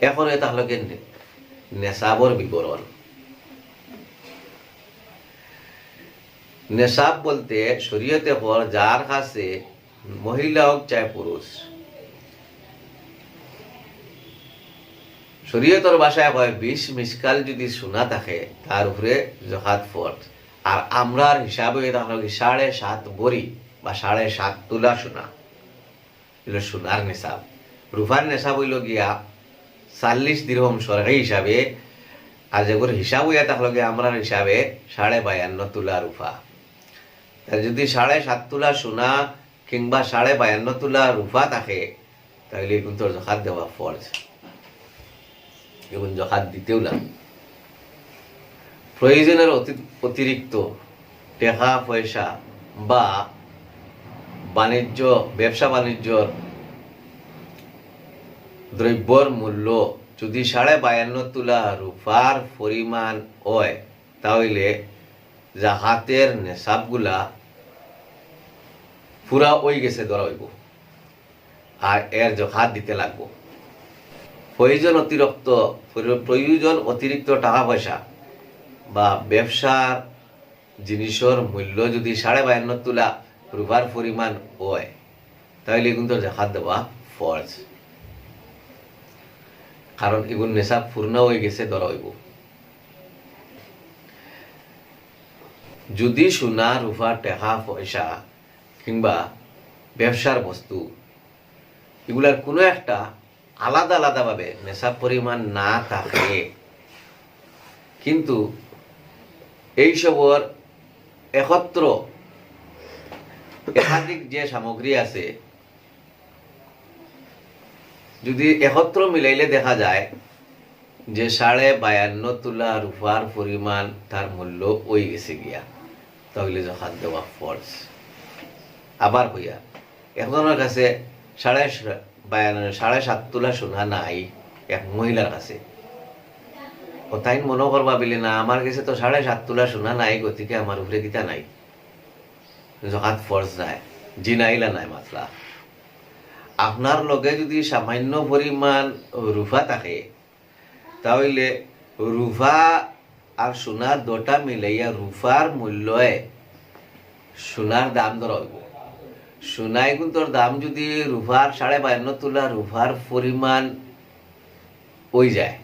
এখন এটা হলো কি নেশাবর বিবরণ। নেশাব বলতে শরীয়তে হল যার কাছে মহিলা হোক চাই পুরুষ, শরীয়তের ভাষায় হয় 20 মিসকাল যদি সোনা থাকে তার উপরে জকাত ফরজ। আর আমরার হিসাবে এটা হলো 7.5 ভরি বা 7.5 তোলা সোনা, এগুলো সোনার নেশাব। রুফার নেশাব হইল গিয়া 40 দিরহম সরকারি হিসাবে, আর যেগুলো হিসাব হইয়া থাকলো গিয়া আমরার হিসাবে 52.5 তোলা রুফা। যদি 7.5 তোলা সোনা কিংবা 52.5 তোলা রুফা থাকে তাহলে কিন্তু জকাত দেওয়া ফরজ, এবং জকাত দিতেও লাগে। প্রয়োজনের অতিরিক্ত টাকা পয়সা বা বাণিজ্য ব্যবসা বাণিজ্যর দ্রব্যর মূল্য যদি 52.5 তোলা রুফার পরিমাণ হয় তাহলে জাকাতের নেশাবগুলা পুরা ওই গেছে ধরা হইব, আর এর জকাত দিতে লাগবো। প্রয়োজন অতিরিক্ত টাকা পয়সা বা ব্যবসার জিনিসের মূল্য যদি 52.5 তোলা রুপার পরিমাণ হয় তাহলে কিন্তু জাকাত দেওয়া ফরজ, কারণ এগুলো নেশাব পূর্ণ হয়ে গেছে ধরা হইব। যদি সোনা রুপা টাকা পয়সা কিংবা ব্যবসার বস্তু এগুলার কোনো একটা আলাদা আলাদাভাবে নেশাব পরিমাণ না থাকে, কিন্তু এইসবর একত্র একাধিক যে সামগ্রী আছে যদি একত্র মিলাইলে দেখা যায় যে 52.5 তোলা রুপার পরিমাণ তার মূল্য ওই গেছে গিয়া, তাহলে জাকাত দেওয়া ফরজ। আবার হইয়া একজনের কাছে 7.5 তোলা সোনা নাই এক মহিলার কাছে, ও তাই মনে করবা বলে না আমার কাছে তো 7.5 তোলা সোনা নাই, গতিকে আমার উপরে কিতা নাই, জাকাত ফরজ নাই, জিনাইলা নাই। মাসলা আপনার লগে যদি সামান্য পরিমাণ রুফা থাকে তাহলে রুফা আর সোনার দুটা মিলাইয়া রুফার মূল্যে সোনার দাম ধরা হইব। সোনাই কিন্তু দাম যদি রুফার 52.5 তোলা রুফার পরিমাণ ওই যায়,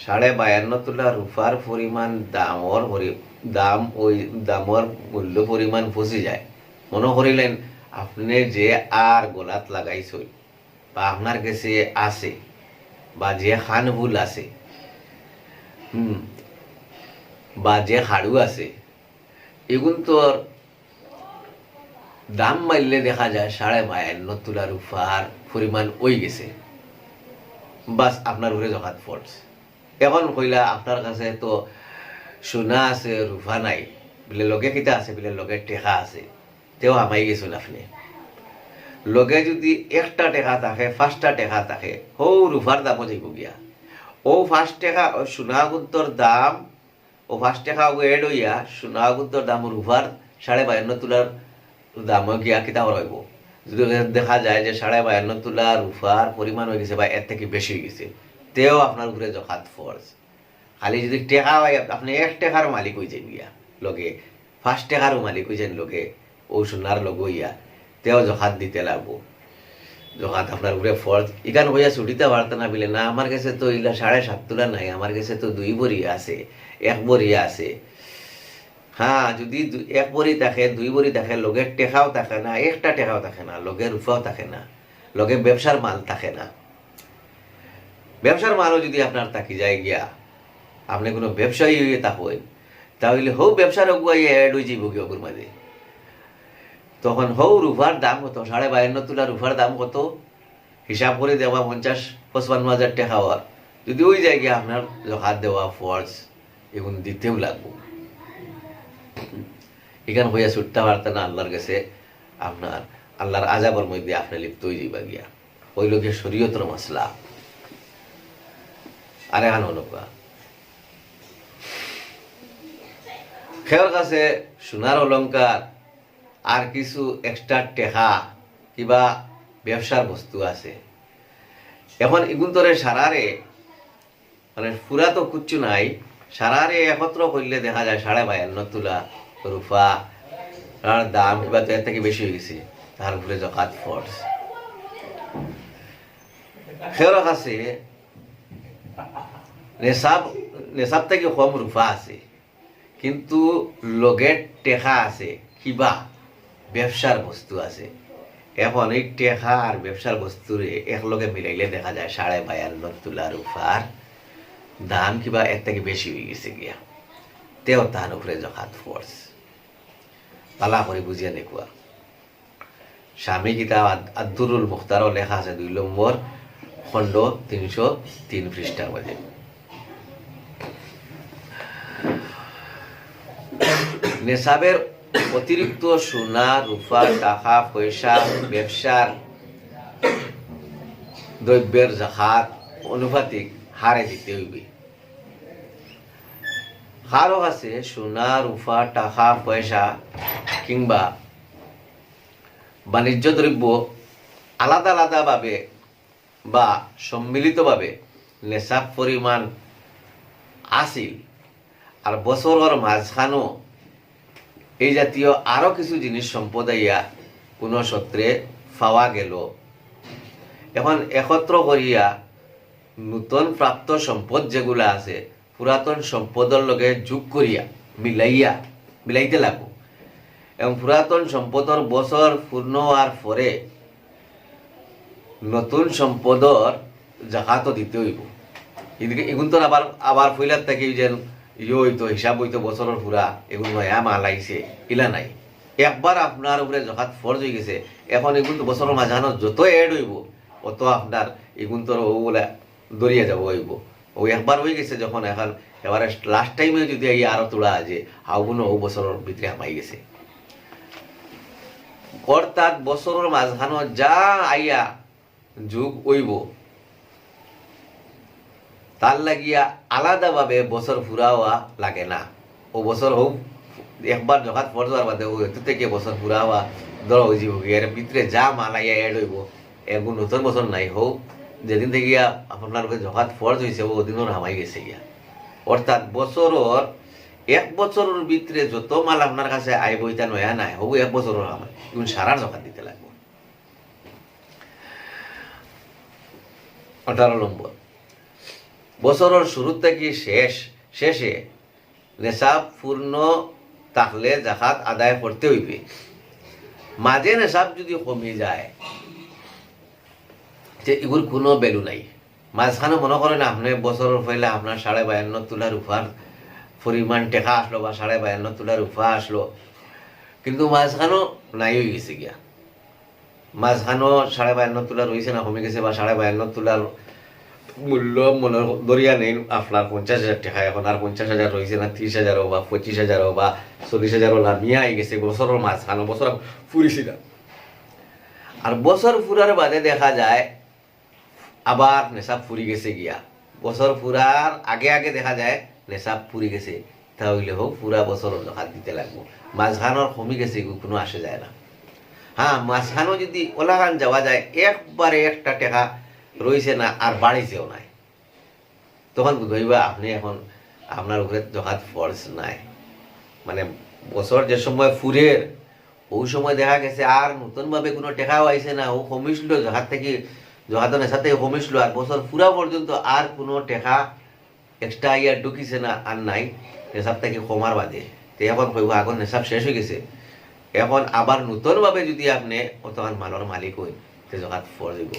52.5 তোলা রুফার পরিমাণ দামর মূল্য পরিমাণ ফসি যায়। মনে করিলেন আপনি যে আর গলাত লাগাইছই বা আপনার কাছে আছে বা যে খানভুল আছে বা যে হাড়ু আছে এগুলো তোর দাম মারলে দেখা যায় 52.5 তোলা রুফার পরিমাণ ওই গেছে, বাস আপনার উপরে জাকাত ফরজ। এখন কইলা আপনার কাছে তো সোনা আছে রুফা নাই, বলে লগে কিতা আছে, বলে লগে টেকা আছে, তেও হামাই গেছেন আপনি। লগে যদি একটা টেকা থাকে 5টা টেকা থাকে হৌ রুফার দামও যাইব গিয়া, ও 5 টাকা সোনা গুন্তর দাম ও 5 টাকা এড হইয়া সোনা গুন্তর দাম রুফার 52.5 তোলার দামও গিয়া কিতা হইব। যদি দেখা যায় যে 52.5 তোলা রুফার পরিমাণ হয়ে গেছে বা এর থেকে বেশি হয়ে গেছে, তেও আপনার উপরে জাকাত ফরজ। খালি যদি টেকা হয় আপনি 1 টাকার মালিক হয়ে যান গিয়া, লগে 5 টাকারও মালিক হয়ে যান লগে ও সোনার লগ হইয়া, তেও জাকাত দিতে লাগবো। জাকাত আপনার উপরে ফরজ। ইখান হইয়া ছুটিতে পারত না বলে না আমার কাছে তো ইলা 7.5 তোলা নাই, আমার কাছে তো 2 ভরি আছে, 1 ভরি আছে। হ্যাঁ, যদি 1 ভরি থাকে 2 ভরি থাকে, লগে টেকাও থাকে না, একটা টেকাও থাকে না, লগে রুফাও থাকে না, লগে ব্যবসার মাল থাকে না। ব্যবসার মালও যদি আপনার থাকি যায় গিয়া, আপনি কোনো ব্যবসায়ী হয়ে থাকেন তাহলে হৌ ব্যবসার অগুয়াই এড হয়ে যাইব কি অগুর মাঝে। তখন হৌ রুফার দাম কত, 52.5 তোলা রুফার দাম কত হিসাব করে দেওয়া 50-55 হাজার টাকা হওয়ার, যদি ওই জায়গায় আপনার জাকাত দেওয়া ফরজ, এগুলো দিতেও লাগবো। এখানে হইয়া ছুটতে পারতেন না আল্লাহর কাছে, আপনার আল্লাহর আযাবের মধ্যে আপনি লিপ্ত হয়ে যাইবা গিয়া। ওই লোকের শরীয়তের মাসলা। আর এখন হলো খেয়ার কাছে সোনার অলংকার আর কিছু এক্সট্রা টেকা কিবা ব্যবসার বস্তু আছে, এখন এগুন্তরে সারারে মানে পুরা তো কিচ্ছু নাই, সারারে একত্র করলে দেখা যায় 52.5 তোলা রূপা, তার দাম কিবা তো এর থেকে বেশি হয়ে গেছে, তার উপরে জাকাত ফরজ। সেওর কাছে নেশাব থেকে কম রূপা আছে, কিন্তু লগের টেকা আছে, কিবা ব্যবসার বস্তু আছে। এখন এই টেকা আর ব্যবসার বস্তুরে একলগে মিলাইলে দেখা যায় 52.5 তোলা রূপার দাম কিবা এর থেকে বেশি হয়ে গেছে গিয়া, তেও তার উপরে জাকাত ফরজ। পালা করে বুঝিয়া দেখুয়া। স্বামী কিতাব আব্দুরুল মুখতারও লেখা আছে 2 নম্বর খণ্ড 303 পৃষ্ঠার মধ্যে। নেশাবের অতিরিক্ত সোনা রূপা টাকা পয়সা ব্যবসার দ্রব্যের জাকাত অনুপাতিক হারে দিতে হইবে। কারো কাছে সোনা রূপা টাকা পয়সা কিংবা বাণিজ্য দ্রব্য আলাদা আলাদা ভাবে বা সম্মিলিতভাবে নেশাব পরিমাণ আসিল, আর বছরের মাঝখানো এই জাতীয় আরো কিছু জিনিস সম্পদ আইয়া কোনো সূত্রে পাওয়া গেল, এখন একত্র করিয়া নূতন প্রাপ্ত সম্পদ যেগুলা আছে পুরাতন সম্পদের লগে যোগ করিয়া মিলাইতে লাগবো, এবং পুরাতন সম্পদর বছর পূর্ণ হওয়ার পরে নতুন সম্পদর জাকাতও দিতে হইব। এদিকে এগুন তো আবার ফইলার থেকে যেন হইতো হিসাব হইতো বছরের পুরা এগুলো নয়া মাল আইছে, ইলা নাই। একবার আপনার উপরে জাকাত ফরজ হয়ে গেছে, এখন এগুন তো বছরের মাঝানো যত এড হইব অত আপনার এগুন তোর ওগুলা দরিয়া যাব হইব। ও একবার হয়ে গেছে যখন, এখন এবারে লাস্ট টাইমে যদি আরো তোলা আছে হাউগুনো ও বছরের ভিতরে হামাই গেছে। অর্থাৎ বছরের মাঝখানো যা আইয়া যুগ হইব তার লাগিয়া আলাদাভাবে বছর ফুরাওয়া লাগে না। ও বছর হোক একবার জকাত ফরজ হওয়ার বাদে এত থেকে বছর ফুরাওয়া ধরো ওই জীব এর ভিতরে যা মাল আইয়া এড হইব, এগুলো নতুন বছর নাই হোক, যেদিন থেকে গিয়া আপনার জকাত ফরজ হয়েছে ওদিনও হামাই গেছে গিয়া। অর্থাৎ বছরের 1 বছরের ভিতরে যত মাল আপনার কাছে আইব ইতা নয়া নাই হোক 1 বছরের হামাই, কিন্তু সারার জকাত দিতে লাগবে। 18 নম্বর, বছরের শুরু থেকে শেষে নেশাব পূর্ণ থাকলে জাকাত আদায় করতে হইবে। মাঝে নেশাব যদি কমে যায় যে এগুর কোনো ভ্যালু নাই, মাঝখানে মনে করেন আপনি বছরের পয়লা আপনার 52.5 তোলা রূপার পরিমাণ টেকা আসলো বা 52.5 তোলা রূপা আসলো, কিন্তু মাঝখানেও নাই হয়ে গেছে গিয়া, মাঝখানেও 52.5 তোলা রয়েছে না কমে গেছে, বা 52.5 তোলার মূল্য মনে দরিয়া নেই আপনার 50,000 টাকা, এখন আর 50,000 রয়েছে না 30,000 বা 25,000 বা 40,000 লামিয়া হয়ে গেছে বছরের মাঝখানে, বছর ফুরিছি না। আর বছর ফুরার বাদে দেখা যায় আবার নেশাব ফুরি গেছে গিয়া, বছর ফুরার আগে আগে দেখা যায় নেশাব ফুরি গেছে, তাহলে হোক পুরা বছরের জাকাত দিতে লাগবো। মাঝখানোর কমে গেছে কোনো আসে যায় না। হ্যাঁ, মাঝখানো যদি ওলাগান যাওয়া যায় একবারে একটা টাকা রয়েছে না আর বাড়িছেও নাই, তখন বুঝবা আপনি এখন আপনার উপরে জাকাত ফরজ নাই। মানে বছর যে সময় ফুরের ওই সময় দেখা গেছে আর নতুনভাবে কোনো টাকাও আইছে না, ও কমিছিল জাকাত থেকে, জাকাতের নেশা থেকে কমিছিল, আর বছর পুরা পর্যন্ত আর কোনো টাকা এক্সট্রা ইয়ার ঢুকিছে না আর নাই নেশাব থেকে কমার বাদে, তো এখন কইব এখন নেশাব শেষ হয়ে গেছে, এখন আবার নতুনভাবে যদি আপনি অতমান মালের মালিক হই তো জাকাত ফরজ হইব।